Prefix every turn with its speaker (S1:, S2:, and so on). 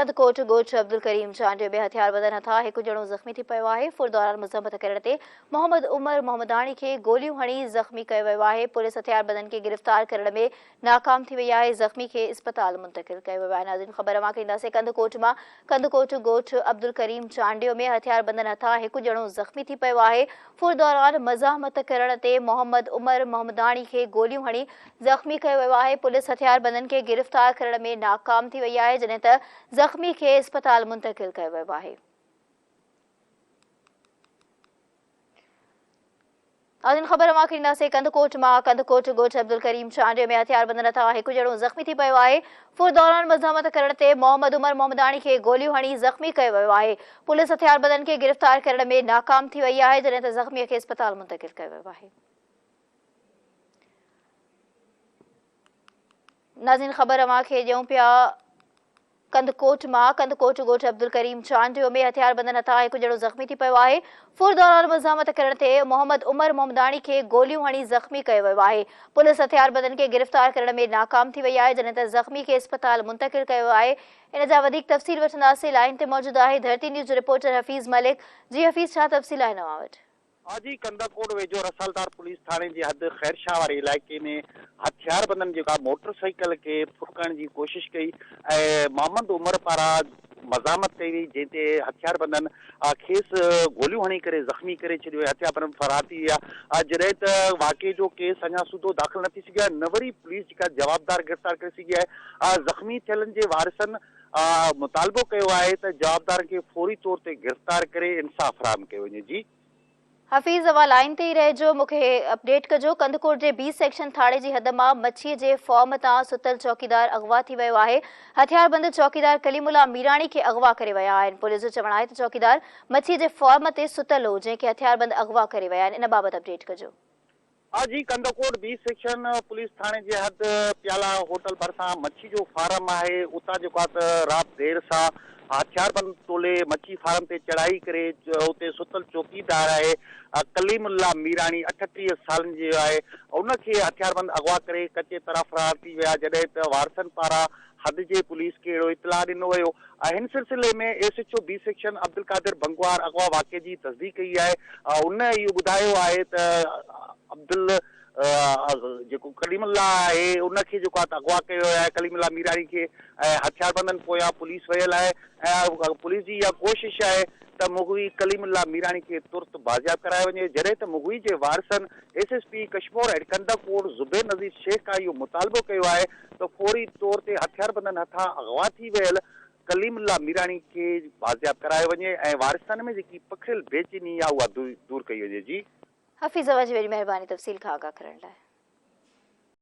S1: कंदकोट ॻोठ अब्दुल करीम चांडियो में हथियारबंद हथा हिकु ॼणो ज़ख़्मी थी पियो आहे। फुर दौरान मुज़ाहमत करण ते मोहम्मद उमर मोहम्मदाणी खे गोलियूं हणी ज़ख़्मी कयो वियो आहे। पुलिस हथियारबंदनि खे गिरफ़्तार करण में नाकाम थी वई आहे। ज़ख़्मी खे इस्पताल मुंतक़िल कयो वियो आहे। नाज़रीन, ख़बर मां ईंदासीं कंदकोट मां। कंदकोट ॻोठ अब्दुल करीम चांडियो में हथियारबंदनि हथा हिकु ॼणो ज़ख़्मी थी पियो आहे। फुर दौरान मुज़ाहमत करण ते मोहम्मद उमर मोहम्मदाणी खे गोलियूं हणी ज़ख़्मी कयो वियो आहे। पुलिस हथियारबंदनि खे गिरफ़्तार करण में नाकाम थी वई आहे, जॾहिं त ज़ख़्मी खे इस्पताल मुंतक़िल कयो वियो आहे। ख़बर मां ईंदासीं कंदकोट मां। कंदकोट ॻोठ अब्दुल करीम चांडियो में हथियारबंदनि हथा हिकु ॼणो ज़ख़्मी थी पियो आहे। फुर दौरान मुज़ाहमत करण ते मोहम्मद उमर मोहम्मदाणी खे गोलियूं हणी ज़ख़्मी कयो वियो आहे। पुलिस हथियारबंदनि खे गिरफ़्तार करण में नाकाम थी वई आहे, जॾहिं त ज़ख़्मीअ खे इस्पताल मुंतक़िल कयो वियो आहे। नाज़रीन, ख़बर मां ॾियूं पिया कंदकोट मां। कंदकोट ॻोठ अब्दुल करीम चांडियो में हथियारबंदनि हथा हिकु ॼणो ज़ख़्मी थी पियो आहे। फुर दौरान मुज़ाहमत करण ते मोहम्मद उमर मोहम्मदाणी खे गोलियूं हणी ज़ख़्मी कयो वियो आहे। पुलिस हथियारबंदनि खे गिरफ़्तार करण में नाकाम थी वई आहे, जॾहिं त ज़ख़्मी खे इस्पताल मुंतक़िल कयो आहे। इन जा वधीक तफ़सील वठंदासीं। लाइन ते मौजूद आहे धरती न्यूज़ रिपोर्टर हफ़ीज़ मलिक। जी हफ़ीज़, छा तफ़सील आहे नवां वटि?
S2: जी, कंदकोट वेझो रसालदार पुलिस थाने जी हद ख़ैरशाह वारे इलाइक़े में हथियारबंदनि जेका मोटरसाइकिल खे फुकण जी कोशिश कई ऐं मोहम्मद उमर पारां मज़ामत कई वई, जंहिं ते हथियारबंदनि खेसि गोलियूं हणी करे ज़ख़्मी करे छॾियो ऐं हथियारबंदनि फरार थी विया। जॾहिं त वाक़े जो केस अञा सूदो दाख़िल न थी सघियो आहे, न वरी पुलिस जेका जवाबदार गिरफ़्तार करे सघी आहे। ज़ख़्मी थियलनि जे वारिसनि मुतालबो कयो आहे त जवाबदारनि खे फौरी तौर ते गिरफ़्तार करे इंसाफ़ फ़राहम कयो वञे। जी
S1: हफ़ीज़, अवां लाइन ते ई रहिजो, मूंखे अपडेट कजो। कंदकोट जे बी सेक्शन थाणे जी हद मां मच्छीअ जे फॉर्म तां सुतल चौकीदार अगवा थी वियो आहे। हथियारबंद चौकीदार कलीमुल्ला मीराणी खे अगवा करे विया आहिनि। पुलिस जो चवणु आहे त चौकीदार मच्छीअ जे फॉर्म ते सुतल हो, जंहिंखे हथियारबंद अगवा करे विया आहिनि। इन बाबति अपडेट कजो।
S2: जी, कंदकोट बी सेक्शन पुलिस थाने जे हद प्याला होटल भरिसां मच्छी जो फार्म आहे। उतां जेको आहे त राति देर सां हथियारबंद टोले मच्छी फार्म ते चढ़ाई करे उते सुतल चौकीदार आहे कलीमुल्ला मीराणी 38 सालनि जो आहे, उनखे हथियारबंद अगवा करे कचे तरह फरार थी विया, जॾहिं त वारसनि पारां हद जे पुलिस खे अहिड़ो इतलाह ॾिनो वियो। हिन सिलसिले में एसएचओ बी सेक्शन अब्दुल कादिर बंगवार अगवा वाक़े जी तस्दीक कई आहे। उन इहो ॿुधायो आहे त अब्दुल जेको कलीमुल्ला आहे उनखे जेको आहे अगवा कयो आहे कलीमुल्ला मीराणी खे, ऐं हथियारबंदनि पोयां पुलिस वियल आहे ऐं पुलिस जी इहा कोशिश आहे त मुगवी कलीमुल्ला मीराणी खे तुर्त बाज़ियाब करायो वञे, जॾहिं त मुगवी जे वारसनि एसएसपी कश्मीर एंड कंदकोट ज़ुबैर नज़ीर शेख खां इहो मुतालबो कयो आहे त फौरी तौर ते हथियारबंदनि हथां अगवा थी वियल कलीमुल्ला मीराणी खे बाज़ियाब करायो वञे ऐं वारिसनि में जेकी पखिड़ियल बेचैनी आहे उहा दूर कई वञे। जी
S1: हफ़ीज़, अवां जी वॾी महिरबानी तफ़सील खां आगाह करण लाइ।